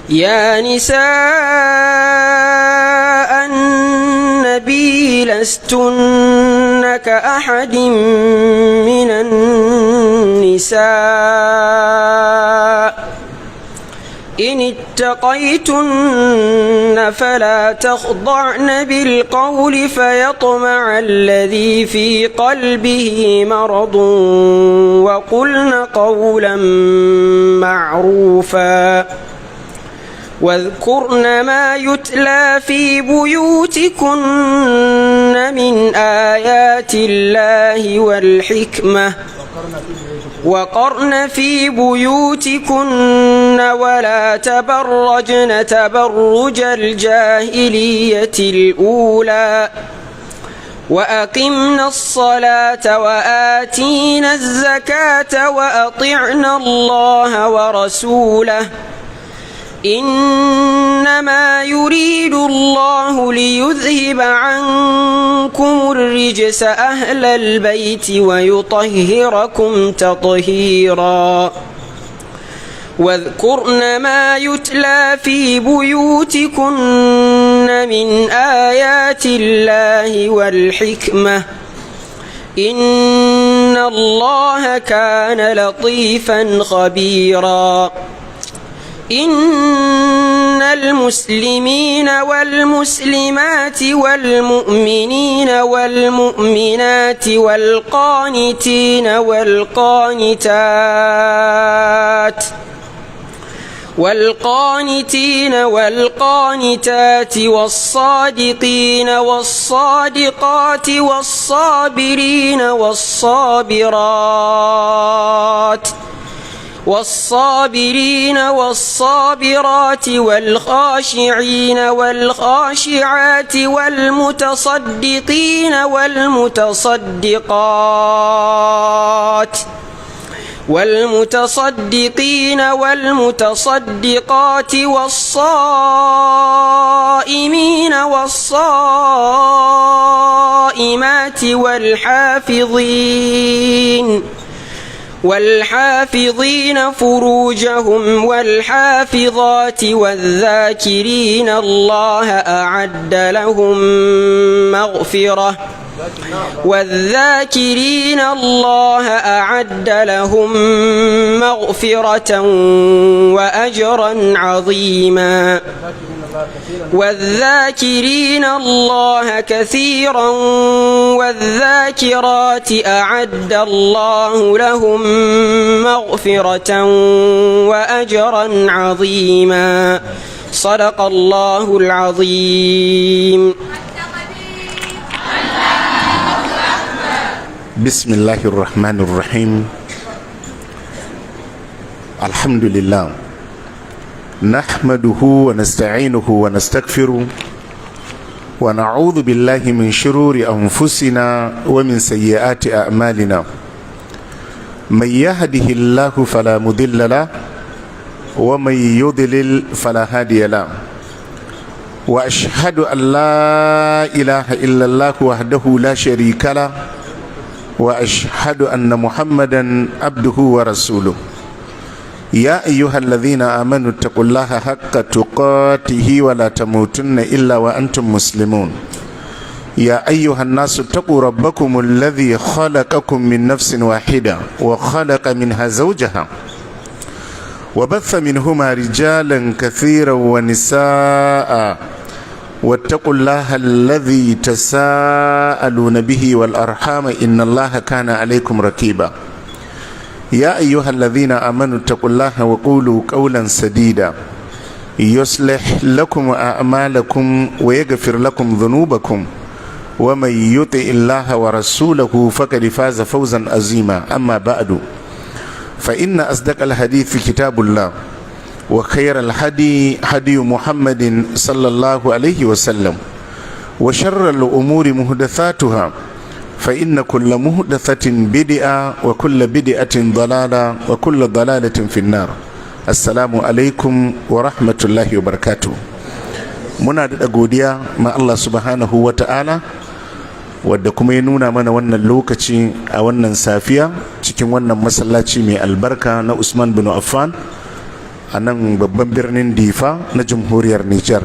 يا نساء النبي لستن كأحد من النساء إن اتقيتن فلا تخضعن بالقول فيطمع الذي في قلبه مرض وقلن قولا معروفا واذكرن ما يتلى في بيوتكن من آيات الله والحكمة وقرن في بيوتكن ولا تبرجن تبرج الجاهلية الأولى وأقمنا الصلاة وآتينا الزكاة وأطعنا الله ورسوله إنما يريد الله ليذهب عنكم الرجس أهل البيت ويطهركم تطهيرا واذكرن ما يتلى في بيوتكن من آيات الله والحكمة إن الله كان لطيفا خبيرا إن المسلمين والمسلمات والمؤمنين والمؤمنات والقانتين والقانتات والصادقين والصادقات والصابرين والصابرات والخاشعين والخاشعات والمتصدقين والمتصدقات والصائمين والصائمات والحافظين فروجهم والحافظات والذاكرين الله أعد لهم مغفرة وأجرا عظيما والذاكرين الله كثيرا والذاكرات أعد الله لهم مغفرة وأجرا عظيما صدق الله العظيم. بسم الله الرحمن الرحيم. الحمد لله نحمده ونستعينه ونستغفره ونعوذ بالله من شرور أنفسنا ومن سيئات أعمالنا من يهده الله فلا مضل له ومن يضلل فلا هادي له وأشهد أن لا إله إلا الله وحده لا شريك له وأشهد أن محمدا عبده ورسوله يا أيها الذين آمنوا اتقوا الله حق تقاته ولا تموتن إلا وأنتم مسلمون يا أيها الناس اتقوا ربكم الذي خلقكم من نفس واحدة وخلق منها زوجها وبث منهما رجالا كثيرا ونساء واتقوا الله الذي تساءلون به والأرحام إن الله كان عليكم رقيبا يا أيها الذين آمنوا اتقوا الله وقولوا قولا سديدا يصلح لكم أعمالكم ويغفر لكم ذنوبكم ومن يطع الله ورسوله فقد فاز فوزا عظيما أما بعد فإن أصدق الحديث كتاب الله وخير الهدي هدي محمد صلى الله عليه وسلم وشر الأمور محدثاتها فإن كل محدثة بدعة وكل بدعة ضلالة وكل ضلالة في النار. السلام عليكم ورحمة الله وبركاته. muna da godiya ma Allah subhanahu wa ta'ala wadda kuma ya nuna mana wannan lokaci a wannan safiya cikin wannan masallaci mai albarka na Usman bin Affan a nan babban birnin Difa na jamhuriyar Nijar.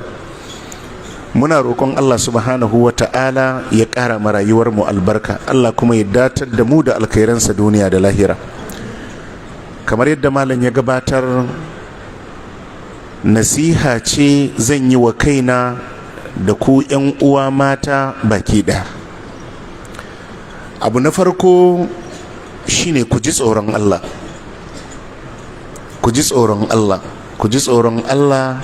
Muna roƙon Allah subhanahu wa ta'ala ya ƙara ma rayuwarmu albarka, Allah kuma ya datar da mu da alkhairansa duniya da lahira. Kamar yadda malam ya gabatar, nasiha ce zan yi wa kaina da ku 'yan uwa mata baki ɗaya. Abu na farko shine ku ji tsoron Allah, ku ji tsoron Allah, ku ji tsoron Allah,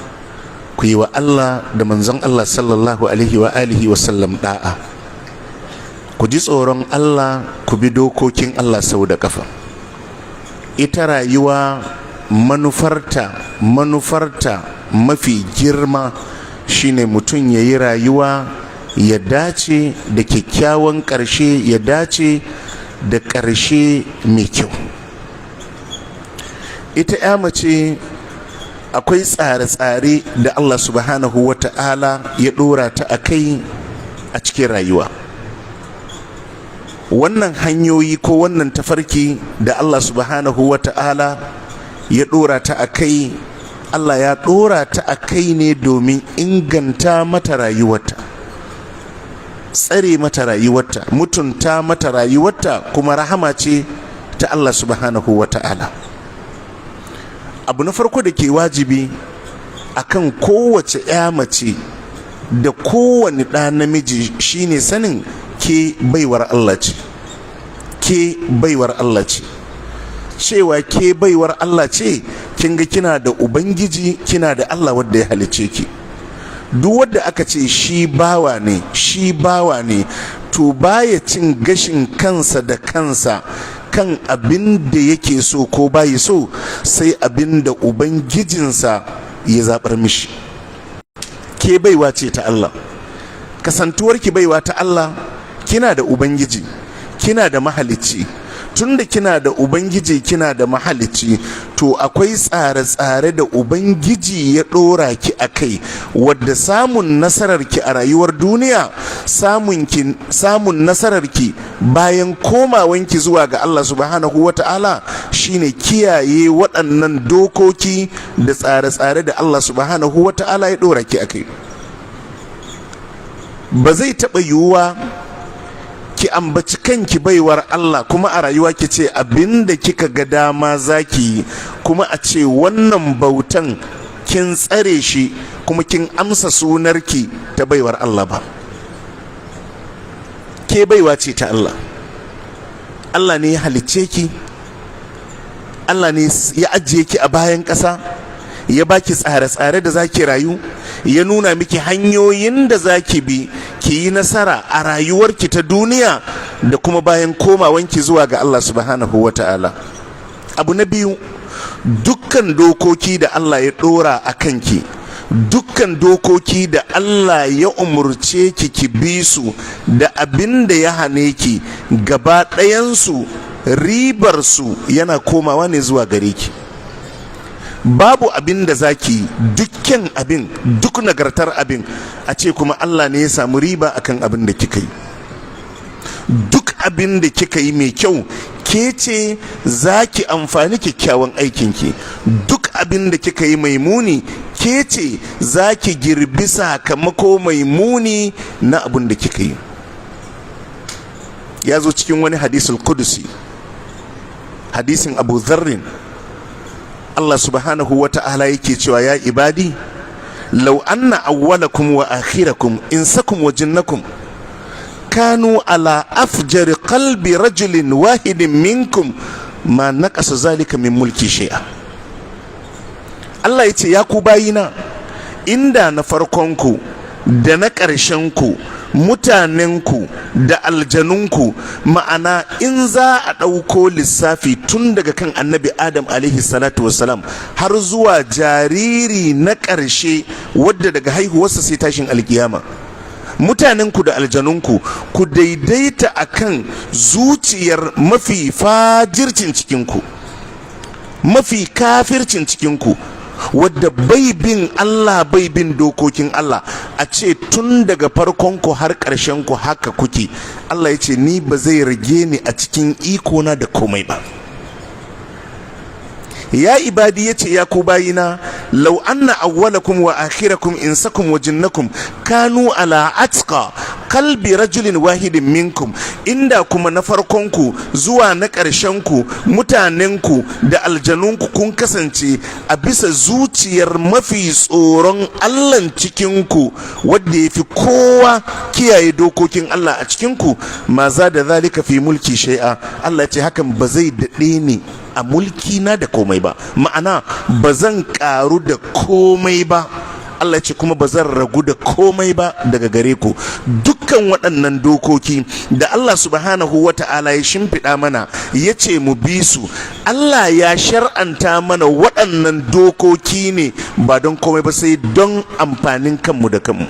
ku yi wa Allah da manzon Allah sallallahu alaihi wa alihi wa sallam da'a. Ku ji tsoron Allah, ku bi dokokin Allah sau da kafa. Ita rayuwa manufarta mafi girma shine mutum ya yi rayuwa ya dace da kyakkyawan ƙarshe, ya dace da ƙarshe mai kyau. Ita ya mace akwai tsare-tsare da Allah subhanahu wa ta'ala ya ɗora ta a kai a cikin rayuwa. Wannan hanyoyi ko wannan tafarki da Allah subhanahu wa ta'ala ya ɗora ta a kai, Allah ya ɗora ta a kai ne domin inganta mata rayuwarta, tsare mata rayuwarta, mutunta mata rayuwarta, kuma rahama ce ta Allah subhanahu wa ta'ala. Abu na farko da ke wajibi akan kowace 'ya mace da kowane ɗa namiji shine sanin ke baiwar Allah ce, ke baiwar Allah ce. Cewa ke baiwar Allah ce, kin ga kina da Ubangiji, kina da Allah wadda ya halice ki. Duk wadda aka ce shi bawa ne, shi bawa ne, to baya cin gashin kansa da kansa kan abin da yake so ko bayi so, sai abin da Ubangijinsa ya zaɓar mishi. Ke baiwa ce ta Allah, kasantuwarki baiwa ta Allah, kina da Ubangiji, kina da mahalicci. Tunda kina da Ubangiji, kina da mahalicci, to akwai tsare-tsare da Ubangiji ya ɗora ki a kai, wadda samun nasararki a rayuwar duniya, samun nasararki bayan komawanki zuwa ga Allah subhanahu wa ta'ala, shine kiyaye waɗannan dokoki da tsare-tsare da Allah subhanahu wa ta'ala ya ɗora ki a kai. Ba zai taɓa yiwuwa ki ambaci kanki baiwar Allah kuma a rayuwa ki ce abinda kika ga dama zaki, kuma a ce wannan bautan kin tsare shi kuma kin amsa sunarki ta baiwar Allah ba. Ke baiwa ce ta Allah, Allah ne ya halicce ki, Allah ne ya ajiye ki a bayan ƙasa, ya baki tsare-tsare da zaki rayu, ya nuna miki hanyoyin da zaki bi ki yi nasara a rayuwarki ta duniya da kuma bayan komawanki zuwa ga Allah subhanahu wa ta'ala. Abu na biyu, dukkan dokoki da Allah ya ɗora a kanki, dukkan dokoki da Allah ya umurce ki ki bi su, da abin da ya hane ki, gaba ɗayansu ribarsu yana komawa ne zuwa gare ki. Babu abin da zaki, dukkan abin, duk nagartar abin, a ce kuma Allah ne ya samu riba akan abin da kika yi. Duk abin da kika yi mai kyau, ke ce zaki amfani kyakkyawan aikinki. Duk abin da kika yi mai muni, ke ce zaki girbi sakamako mai muni na abin da kika yi. Ya zo cikin wani hadisul kudusi, hadisin Abu Dharrin, Allah subhanahu wa ta'ala yake cewa, ya ibadi law anna awwalakum wa akhirakum insakum wa jinnakum kanu ala afjari qalbi rajulin wahidin minkum ma naqasa zalika min mulki shay'a. Allah yace, ya ku bayina, inda na farkonku da na ƙarshenku, mutanenku da aljanunku, ma'ana in za a ɗauko lissafi tun daga kan annabi Adam alaihi salatu wassalam har zuwa jariri na ƙarshe wadda daga haihuwarsa sai tashin alkiyama, mutanenku da aljanunku ku daidaita akan zuciyar mafi fajircin cikinku, mafi kafircin cikinku, wadda bai bin Allah, bai bin dokokin Allah, a ce tun daga farkonku har ƙarshenku haka kuke, Allah ya ce ni ba zai rage ni a cikin ikona da komai ba. ya ibadi yace ya ku bayina law anna awwalakum wa akhirakum insakum wa jinnakum kanu ala atqa qalbi rajulin wahidin minkum, inda kuma na farkonku zuwa na ƙarshenku mutanenku da aljanunku kun kasance a bisa zuciyar mafi tsoron Allahn cikinku wadda ya fi kowa kiyaye dokokin Allah a cikinku, ma za da zalika fi mulki shai'a. Allah ya ce hakan ba zai daɗe ni a mulki na da komai ba, ma'ana ba zan ƙaru da komai ba. Allah ce kuma ba zan ragu da komai ba daga gare ku. Dukkan waɗannan dokoki da Allah subhanahu wa ta'ala ya shimfiɗa mana ya ce mu bi su, Allah ya shar'anta mana waɗannan dokoki ne ba don komai ba sai don amfanin kanmu da kanmu,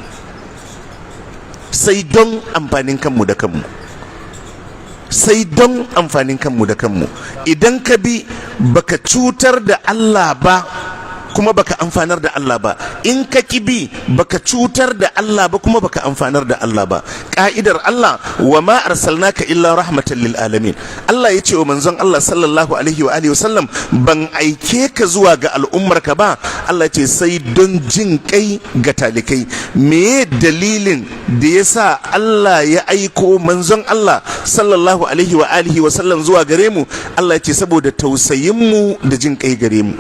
sai don amfanin kanmu da kanmu, sai don amfanin kanmu da kanmu. Idan ka bi baka cutar da Allah ba kuma baka amfanar da Allah ba, in ka kibi baka cutar da Allah ba kuma baka amfanar da Allah ba. Ka'idar Allah, wa ma arsalnaka illa rahmatan lil alamin. Allah ya ce wa manzon Allah sallallahu alaihi wa alihi wasallam, ban aike ka zuwa ga al'ummar ka ba, Allah ce sai don jin kai ga talikai. Me dalilin da yasa Allah ya aiko manzon Allah sallallahu alaihi wa alihi wasallam zuwa gare mu? Allah ya ce saboda tausayin mu da jin kai gare mu.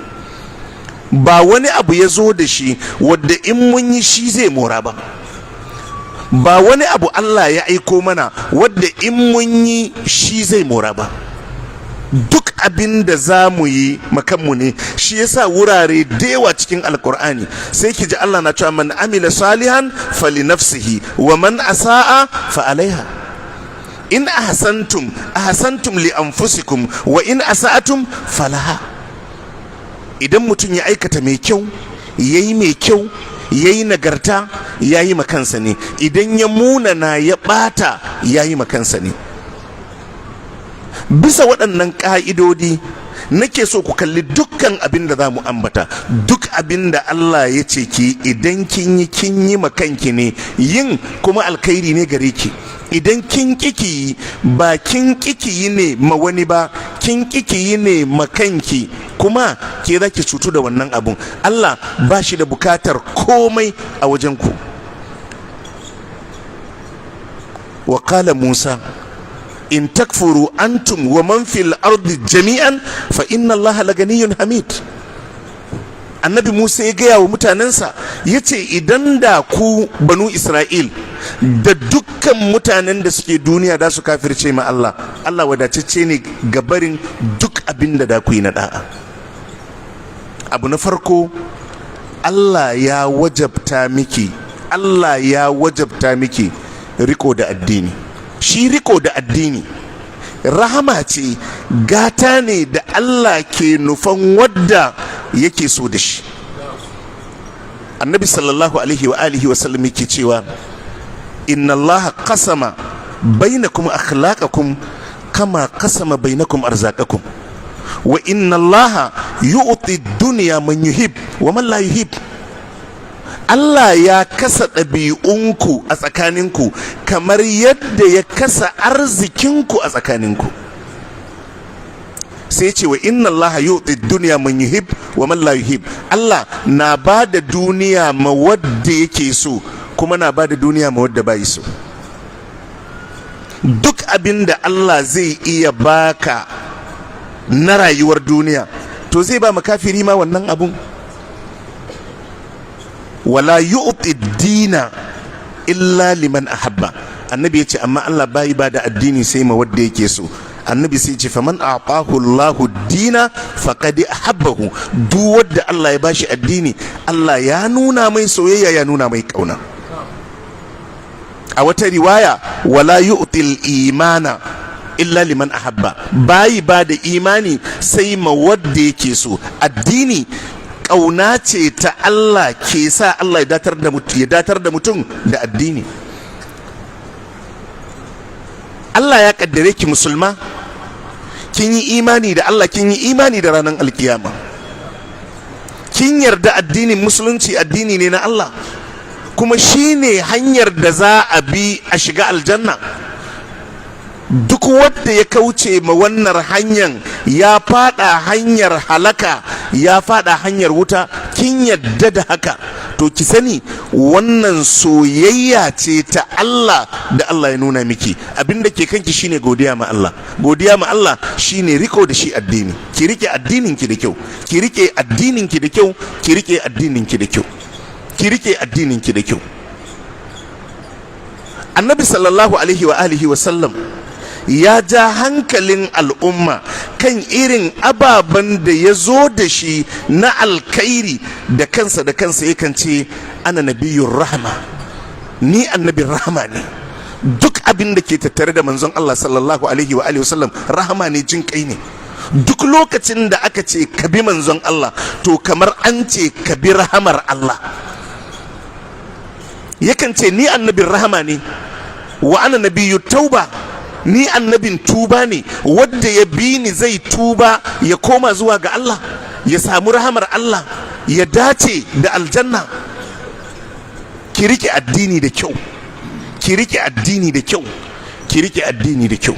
Ba wani abu ya zo da shi wadda in mun yi shi zai mora ba, ba wani abu Allah ya aiko mana wadda in mun yi shi zai mora ba. Duk abin da za mu yi makanmu ne. Shi yasa wurare da yawa cikin alkur'ani sai ki ji Allah na cewa man amila salihan fali nafsihi wa man asa'a fa alaiha. In ahsantum li anfusikum wa in asa'atum falaha. Idan mutum ya aikata mai kyau, yayi mai kyau, yayi nagarta, yayi makansa ne. Idan ya munana ya bata, yayi makansa ne. Bisa waɗannan ƙa'idodi nake so ku kalli dukkan abin da za mu ambata. Duk abin da Allah ya ce ki, idan kin yi makanki ne, yin kuma alkhairi ne gare ki. Idan kin kiki ba kin kiki ne ma wani ba, kin kiki ne makanki, kuma ke za ki cutu da wannan abun. Allah ba shi da bukatar komai a wajen ku. Wa qala Musa in takfuru antum wa man fil ardi jami'an fa inna Allah laganiyyun hamid. Annabi Musa ya gaya wa mutanensa, ya ce idan da ku banu Isra'il da dukkan mutanen da suke duniya da su kafirce ma Allah, Allah wadatacce ne gabarin duk abin da ku yi na da'a. Abu na farko, Allah ya wajabta miki riko da addini. Shi riko da addini rahama ce, gata ne da Allah ke nufan wadda yake so da shi. Annabi sallallahu alaihi wa alihi wa sallam yake cewa inna Allah qasama bainakum akhlaqakum kama qasama bainakum arzaqakum wa inna Allah yu'ti dunya man yuhib wa man la yuhib. Allah ya kasa ɗabi'unku a tsakaninku kamar yadda ya kasa arzikinku a tsakaninku. Sai ce wa inna Allah yu'ti dunya man yuhib wa man la yuhib. Allah na ba da duniya ma wadda yake so, kuma na ba da duniya ma wadda bai so. Duk abin da Allah zai iya baka na rayuwar duniya, to zai ba makafiri ma wannan abun. Wala yu'ti dina illa liman ahabba. Annabi yace amma Allah bai ba da addini sai ma wanda yake so. Annabi sai ce faman a'tahu Allahu dina faqad ahabbahu. Duk wanda Allah ya bashi addini, Allah ya nuna mai soyayya, ya nuna mai kauna. A wata riwaya wala yu'til imana illa liman ahabba. Bai ba da imani sai ma wanda yake so. Addini ƙauna ce ta Allah ke sa Allah ya datar da mutum da addini. Allah ya kaddare ki musulma, kin yi imani da Allah, kin yi imani da ranar alkiyama, kin yarda addinin musulunci addini ne na Allah, kuma shine hanyar da za a bi a shiga aljanna. duk wanda ya kauce ma wannan hanyar ya fada hanyar halaka, ya fada hanyar wuta. Kin yadda da haka, to ki sani wannan soyayya ce ta Allah da Allah ya nuna miki. Abinda ke kanki shine godiya ma Allah. Godiya ma Allah shine riko da shi addini. Ki rike addinin ki da kyau, ki rike addinin ki da kyau, ki rike addinin ki da kyau, ki rike addinin ki da kyau. Annabi sallallahu alaihi wa alihi wa sallam ya ja hankalin al'umma kan irin ababen da ya zo da shi na alkhairi. Da kansa yakan ce ana nabiyyun rahama, ni annabin rahama ne. Duk abin da ke tattare da manzon Allah sallallahu alaihi wa alihi wasallam rahama ne, jin kai ne. Duk lokacin da aka ce ka bi manzon Allah, to kamar an ce ka bi rahamar Allah. Yakan ce ni annabin rahama ne, wa ana nabiyyu tauba, ni annabin tuba ne. Wadda ya bi ni zai tuba ya koma zuwa ga Allah, ya samu rahamar Allah, ya dace da aljanna. Ki rike addini da kyau, ki rike addini da kyau, ki rike addini da kyau.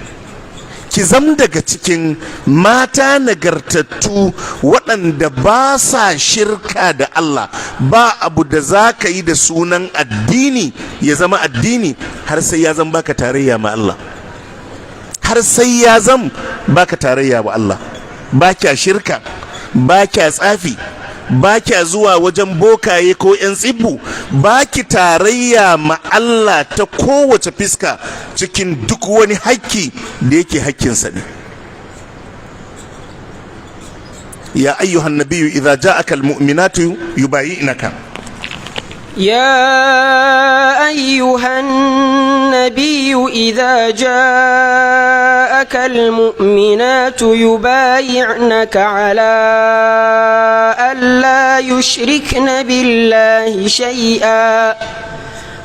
Ki zam daga cikin mata nagartattu waɗanda ba sa shirka da Allah. Ba abu da za ka yi da sunan addini ya zama addini har sai ya zama baka tarayya ma Allah, har sai ya zam baka tarayya wa Allah. Ba kya shirka, ba kya tsafi, ba kya zuwa wajen bokaye ko 'yan tsibbu, ba ki tarayya ma Allah ta kowace fiska cikin duk wani hakki da yake hakkinsa ne. Ya ayyuhan nabiyyu idza ja'aka almu'minatu yubayyi'naka. يا أيها النبي إذا جاءك المؤمنات يبايعنك على ألا يشركن بالله شيئا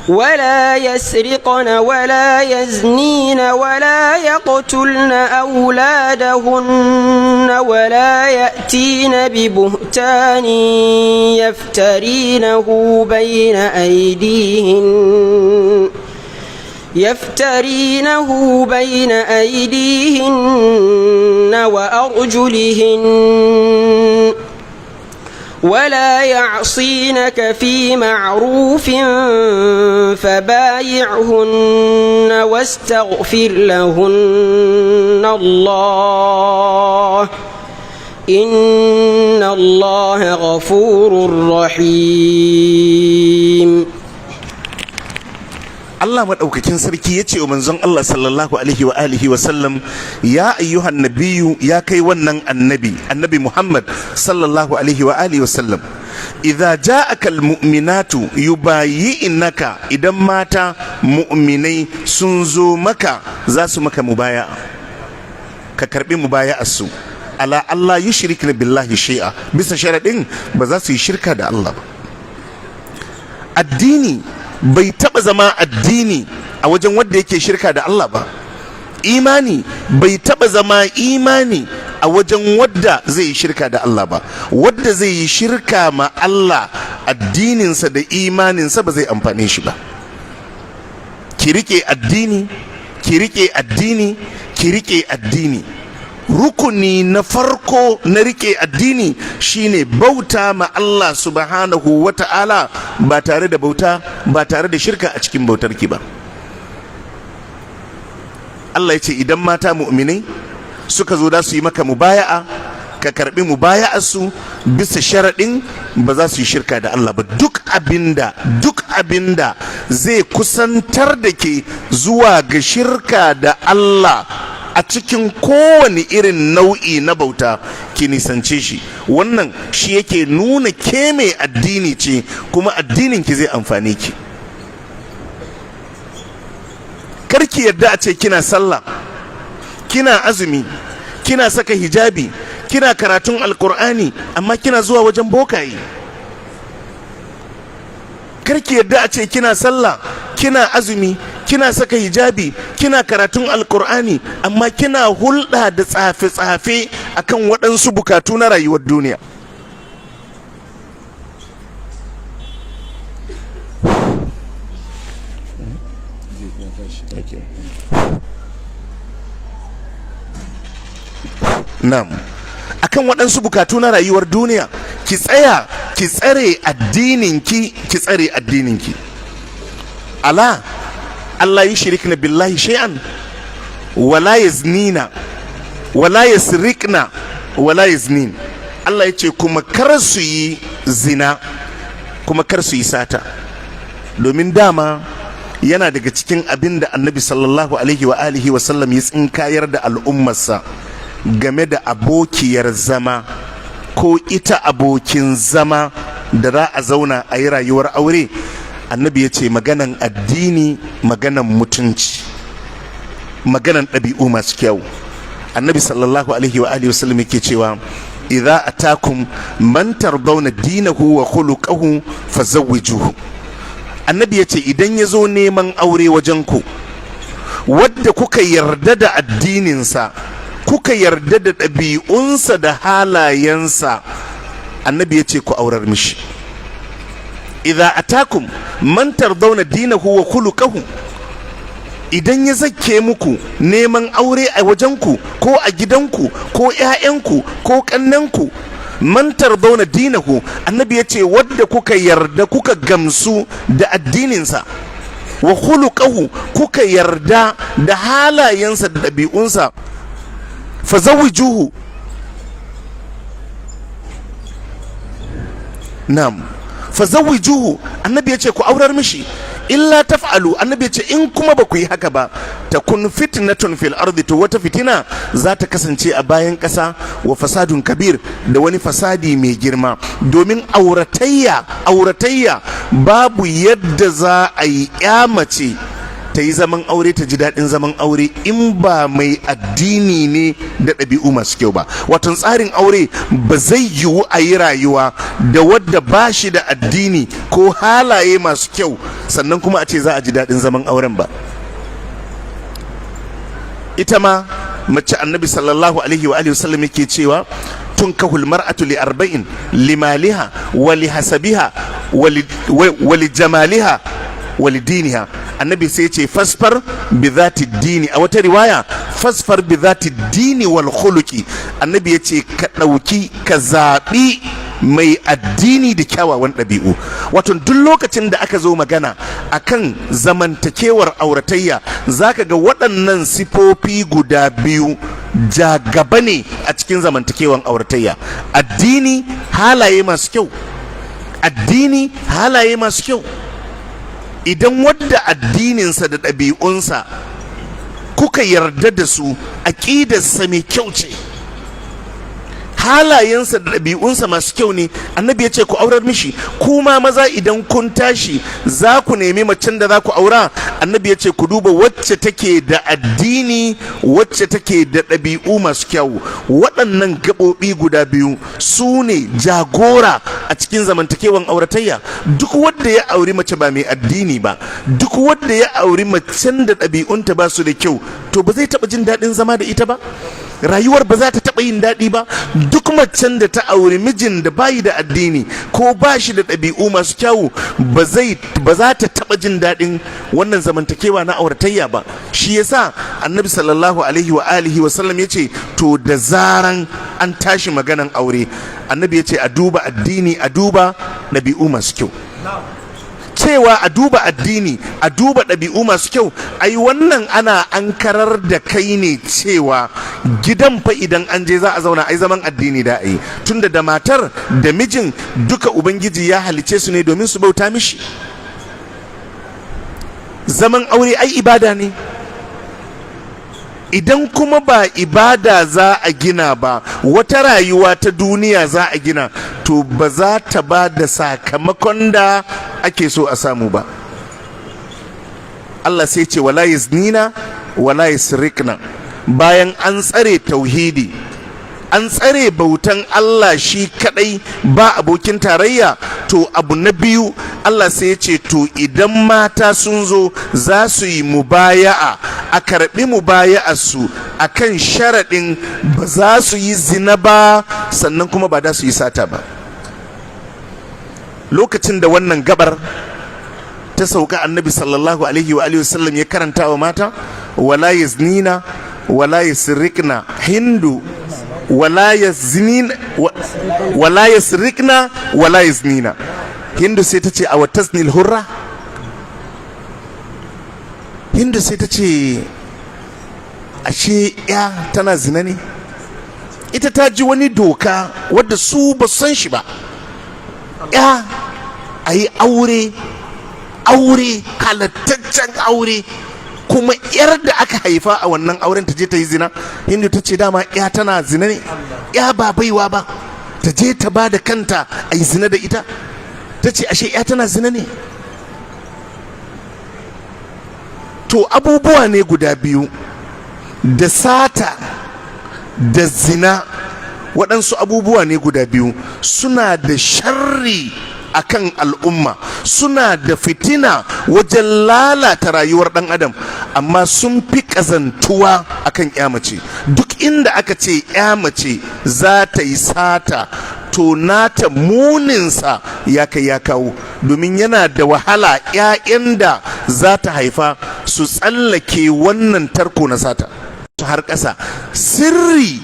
ولا يسرقن ولا يزنين ولا يقتلن أولادهن ولا يأتين ببهتان يفترينه بين أيديهن وأرجلهن ولا يعصينك في معروف فبايعهن واستغفر لهن الله إن الله غفور رحيم. Allah maɗaukakin sarki ya ce wa manzon Allah sallallahu alaihi wa alihi wa sallam, ya ayyuhan nabiyyu, ya kai wannan annabi Muhammad sallallahu alaihi wa alihi wa sallam, idza ja'aka almu'minatu yubayyi'naka, idan mata mu'minai sun zo maka za su maka mubaya'a, ka karbi mubaya'ar su ala Allah yushrikna billahi shay'a, bisa sharadin ba za su yi shirka da Allah ba. Addini bai taba zama addini a wajen wanda yake shirka da Allah ba. Imani bai taba zama imani a wajen wadda zai yi shirka da Allah ba. Wadda zai yi shirka ma Allah, addininsa da imaninsa ba zai amfane shi ba. Ki rike addini, ki rike addini, ki rike addini. Rukuni na farko na rike addini shine bauta ma Allah subhanahu wa ta'ala ba tare da shirka a cikin bautarki ba. Allah ya ce idan mata mu'minai suka zo da su yi maka mubaya'a, ka karbi mubaya'ar su bisa sharaɗin ba za su yi shirka da Allah ba. Duk abinda zai kusantar da ke zuwa ga shirka da Allah a cikin kowane irin nau'i na bauta, ki nisance shi. Wannan shi yake nuna ke mai addini ce, kuma addinin ki zai amfane ki. Karki yadda a ce kina sallah, kina azumi, kina saka hijabi, kina karatun alkur'ani, amma kina zuwa wajen bokaye. Karki yadda a ce kina sallah, kina azumi, kina saka hijabi, kina karatun alkur'ani, amma kina hulɗa da tsafe-tsafe akan waɗansu bukatu na rayuwar duniya. na'am, akan waɗansu bukatu na rayuwar duniya ki tsaya ki tsare addininki, ki tsare addininki. Allah yushrikna billahi shay'an wala yaznina wala yasrikna wala yaznin. Allah yace kuma kar su yi zina kuma kar su yi sata, domin dama yana daga cikin abin da Annabi sallallahu alaihi wa alihi wa sallam ya tsinkayar da al'ummarsa game da abokiyar zama ko ita abokin zama da za a zauna a yi rayuwar aure. Annabi ya ce maganan addini, maganan mutunci, maganan ɗabi'u masu kyau. Annabi sallallahu alaihi wa alihi wasallam yake cewa idza atakum man tardawna dinahu wa khuluquhu fazawwijuhu. Annabi ya ce idan ya zo neman aure wajen ku wadda kuka yarda da addininsa, kuka yarda da ɗabi'unsa da halayensa, annabi ya ce ku aurar mishi. idza atakum man tardawna dinahu wa khuluquhu, idan ya zake muku neman aure a wajenku ko a gidanku ko ƴaƴanku ko kannanku, man tardawna dinahu, annabi ya ce wadda kuka yarda kuka gamsu da addininsa, wa khuluquhu, kuka yarda da halayensa da ɗabi'unsa, fazawwijuhu. Na'am, fazawwijuhu, annabi ya ce ku aurar mishi. Illa taf'alu, annabi ya ce in kuma ba ku yi haka ba, takun fitnatun fil ardi, to wata fitina za ta kasance a bayan ƙasa, wa fasadun kabir, da wani fasadi mai girma. Domin auratayya babu yadda za a yi mace ta yi zaman aure ta ji daɗin zaman aure in ba mai addini ne da ɗabi'u masu kyau ba. Watan tsarin aure ba zai yiwu a yi rayuwa da wadda ba shi da addini ko halaye masu kyau sannan kuma a ce za a ji daɗin zaman auren ba. Ita ma mace annabi sallallahu alaihi wa sallam yake cewa tunkahul mar'atu li arba'in, limaliha wa li hasabiha wa li jamaliha wa li diniha. Annabi sai ce fasfar bi zati dini, a wata riwaya fasfar bi zati dini wal khuluqi. Annabi ya ce ka ɗauki ka zaɓi mai addini da kyawawan ɗabi'u. Wato duk lokacin da aka zo magana akan zamantakewar auratayya zaka ga waɗannan sifofi guda biyu jagaba ne a cikin zamantakewar auratayya. Addini, halaye masu kyau. Addini, halaye masu kyau. Idan wadda addininsa da ɗabi'unsa kuka yarda da su, aƙidarsa mai kyau ce, halayensa da ɗabi'unsa masu kyau ne, annabi ya ce ku aurar mishi. Kuma maza idan kun tashi za ku nemi macen da za ku aura, annabi ya ce ku duba wacce take da addini, wacce take da ɗabi'u masu kyau. Waɗannan gaɓoɓi guda biyu su ne jagora a cikin zamantakewan auratayya. Duk wanda ya auri mace ba mai addini ba, duk wanda ya auri macen da ɗabi'unta ba su da kyau, to ba zai taɓa jin daɗin zama da ita ba, rayuwar ba za ta taɓa yin daɗi ba. Duk macen da ta auri mijin da bayi da addini ko ba shi da ɗabi'u masu kyawu, ba za ta taɓa jin daɗin wannan zamantakewa na auratayya ba. Shi yasa annabi sallallahu alaihi wa alihi wa sallam ya ce to da zaran an tashi maganan aure, annabi ya ce a duba addini, a duba ɗabi'u masu kyau. Cewa a duba addini, a duba ɗabi'u masu kyau, ai wannan ana ankarar da kai ne cewa gidan fa idan an je za a zauna ai zaman addini da ai, tunda da matar da mijin duka ubangiji ya halice su ne domin su bauta mishi. Zaman aure ai ibada ne. Idan kuma ba ibada za a gina ba, wata rayuwa ta duniya za a gina, to ba za ta ba da sakamakon da ake so a samu ba. Allah sai ce wala yaznina wala yasrikna. Bayan an tsare tauhidi, an tsare bautan Allah shi kadai ba abokin tarayya, to abu na biyu Allah sai ya ce to idan mata sun zo za su yi mubaya'a, a karbi mubaya'ar su akan sharaɗin ba za su yi zina ba, sannan kuma ba za su yi sata ba. Lokacin da wannan gabar ta sauka, annabi sallallahu alaihi wa sallam ya karanta wa mata wala yaznina wala yasrikna. Hindu wala yasrikna wala yaznina. Hindu sai ta ce a watasnil hurra. Hindu sai ta ce ashe ya tana zina ne. Ita ta ji wani doka wadda su ba san shi ba. Ya a yi aure halattaccen aure, kuma yar da aka haifa a wannan auren ta je ta yi zina. Hindu ta ce dama ya tana zina ne, ya ba baiwa ba, ta je ta ba da kanta a yi zina da ita. Ta ce ashe ya tana zina ne. To abubuwa ne guda biyu, da sata da zina, waɗansu abubuwa ne guda biyu, suna da sharri akan al'umma, suna da fitina wajen lalata rayuwar ɗan adam, amma sun fi ƙazantuwa akan ya mace. Duk inda aka ce ya mace za ta yi sata, to nata muninsa ya kai ya kawo, domin yana da wahala 'ya'yan da za ta haifa su tsallake wannan tarko na sata har ƙasa.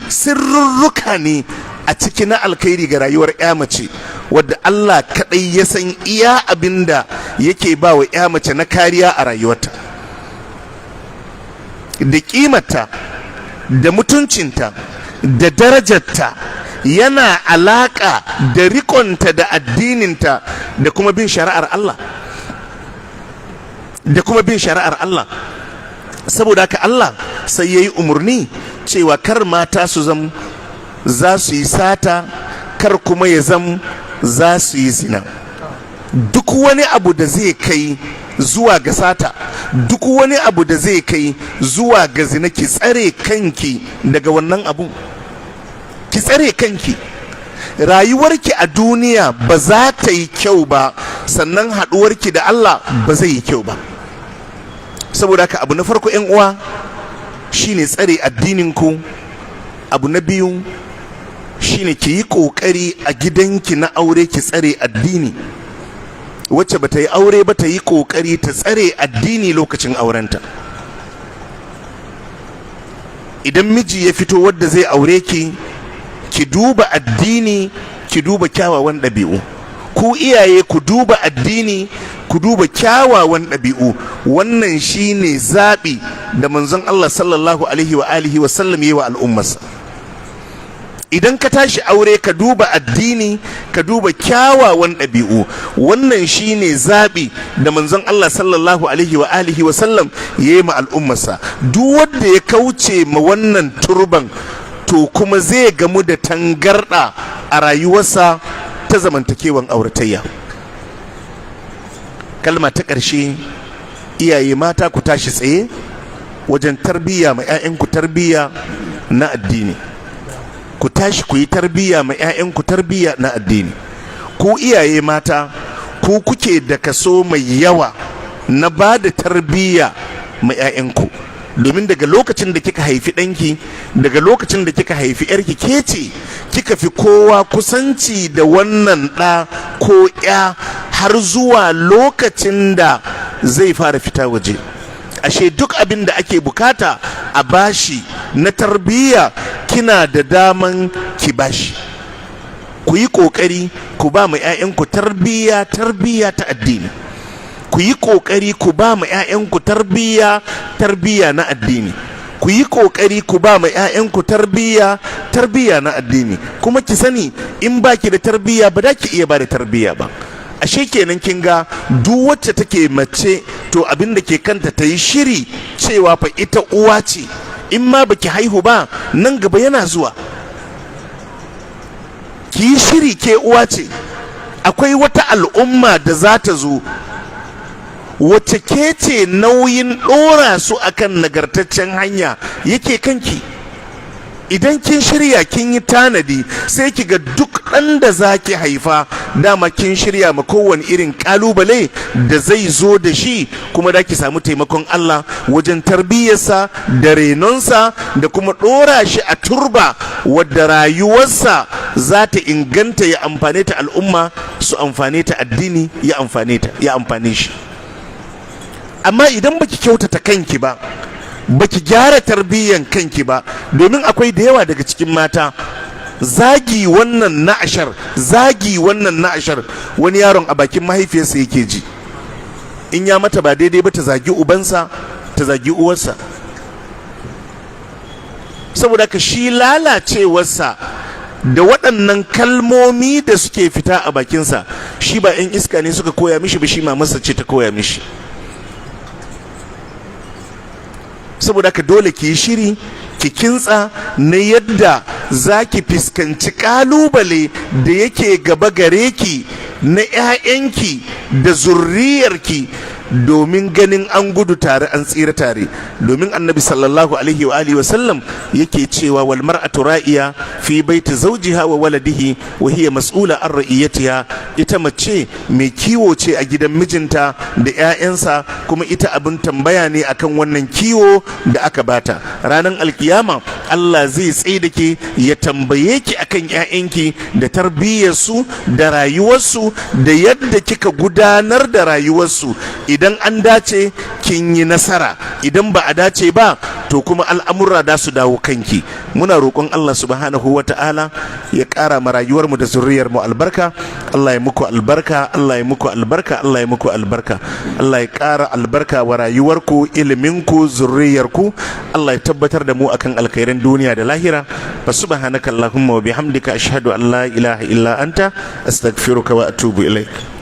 Sirrurruka ne a ciki na alkhairi ga rayuwar ya mace, wadda Allah kaɗai ya san iya abinda yake ba wa ya mace na kariya a rayuwarta, da ƙimarta, da mutuncinta, da darajarta yana alaƙa da riƙonta da addininta da kuma bin shari'ar Allah. Saboda haka Allah sai ya yi umarni cewa kar mata su zam za su yi sata, kar kuma ya zam za su yi zina. Duk wani abu da zai kai zuwa ga sata, duk wani abu da zai kai zuwa ga zina, ki tsare kanki daga wannan abun. Ki tsare kanki. Rayuwarki a duniya ba za ta yi kyau ba, sannan haɗuwarki da Allah ba zai yi kyau ba. Saboda haka abu na farko 'yan uwa shine tsare addininku. Abu na biyu shine ki yi ƙoƙari a gidanki na aure ki tsare addini. Wacce ba ta yi aure ba ta yi ƙoƙari ta tsare addini lokacin aurenta. Idan miji ya fito wadda zai aure ki, ki duba addini, ki duba kyawawan ɗabi'u. Ku iyaye ku duba addini, ku duba kyawawan ɗabi'u. Wannan shine zaɓi da manzon Allah sallallahu alaihi wa alihi wa sallam yi wa al'ummarsa. Idan ka tashi aure ka duba addini, ka duba kyawawan ɗabi'u. Wannan shine zaɓi da manzon Allah sallallahu alaihi wa alihi wa sallam ya yi ma al'ummarsa. Duk wanda ya kauce ma wannan turban, to kuma zai gamu da tangarɗa a rayuwarsa ta zamantakewan auratayya. Kalma ta ƙarshe, iyaye mata ku tashi tsaye wajen tarbiyya ma 'ya'yanku tarbiyya na addini. Ku tashi ku yi tarbiyya ma 'ya'yanku tarbiyya na addini. Ku iyaye mata, ku kuke da kaso mai yawa na ba da tarbiyya ma 'ya'yanku, domin daga lokacin da kika haifi ɗanki, daga lokacin da kika haifi 'yarki, ke ce kika fi kowa kusanci da wannan ɗa ko 'ya har zuwa lokacin da zai fara fita waje. Ashe duk abin da ake bukata a bashi na tarbiyya, kina da daman ki bashi. Ku yi ƙoƙari ku ba mu 'ya'yanku tarbiyya ta addini. Ku yi ƙoƙari ku ba mu 'ya'yanku tarbiyya na addini. Ku yi ƙoƙari ku ba mu 'ya'yanku tarbiyya na addini. Kuma ki sani, in baki da tarbiyya ba da ki iya ba da tarbiyya ba. Ashe kenan kin ga duk wacce take mace, to abin da ke kanta ta yi shiri cewa fa ita uwa ce. In ma baki haihu ba, nan gaba yana zuwa. Ki yi shiri, ke uwa ce. Akwai wata al'umma da za ta zo wacce ke ce nauyin ɗora su akan nagartaccen hanya yake kanki. Idan kin shirya kin yi tanadi, sai ki ga duk ɗan da za ki haifa dama kin shirya ma kowane irin ƙalubale da zai zo da shi, kuma da ki samu taimakon Allah wajen tarbiyyarsa da renonsa da kuma ɗora shi a turba wadda rayuwarsa za ta inganta, ya amfane ta al'umma, su amfane ta addini, ya amfane shi. Amma idan baki kyautata kanki ba, baki gyara tarbiyyan kanki ba, domin akwai da yawa daga cikin mata zagi wannan na ashar wani yaron a bakin mahaifiyarsa yake ji. In ya mata ba daidai ba ta zagi ubansa, ta zagi uwarsa. Saboda ka shi lalacewarsa da waɗannan kalmomi da suke fita a bakinsa, shi ba 'yan iska ne suka koya mishi ba, shi mamarsa ce ta koya mishi. Saboda ka dole ki yi shiri, ki kintsa na yadda za ki fuskanci ƙalubale da yake gaba gare ki na 'ya'yanki da zurriyarki, domin ganin an gudu tare an tsira tare. Domin annabi sallallahu alaihi wa alihi wa sallam yake cewa wal mar'atu ra'iya fi baiti zawjiha wa waladihi wa hiya mas'ula an ra'iyatiha. Ita mace mai kiwo ce a gidan mijinta da 'ya'yansa, kuma ita abin tambaya ne akan wannan kiwo da aka bata. Ranar alkiyama Allah zai tsaye da ke ya tambaye ki akan 'ya'yanki da tarbiyyarsu da rayuwarsu da yadda kika gudanar da rayuwarsu. Idan an dace kin yi nasara, idan ba a dace ba to kuma al'amura da su dawo kanki. Muna roƙon Allah subhanahu wa ta'ala ya ƙara ma rayuwarmu da zurriyarmu albarka. Allah ya muku albarka, Allah ya muku albarka, Allah ya muku albarka. Allah ya ƙara albarka wa rayuwarku, iliminku, zurriyarku. Allah ya tabbatar da mu akan alkhairin duniya da lahira. Fa subhanaka Allahumma wa bihamdika ashhadu an la ilaha illa anta astaghfiruka wa atubu ilaik.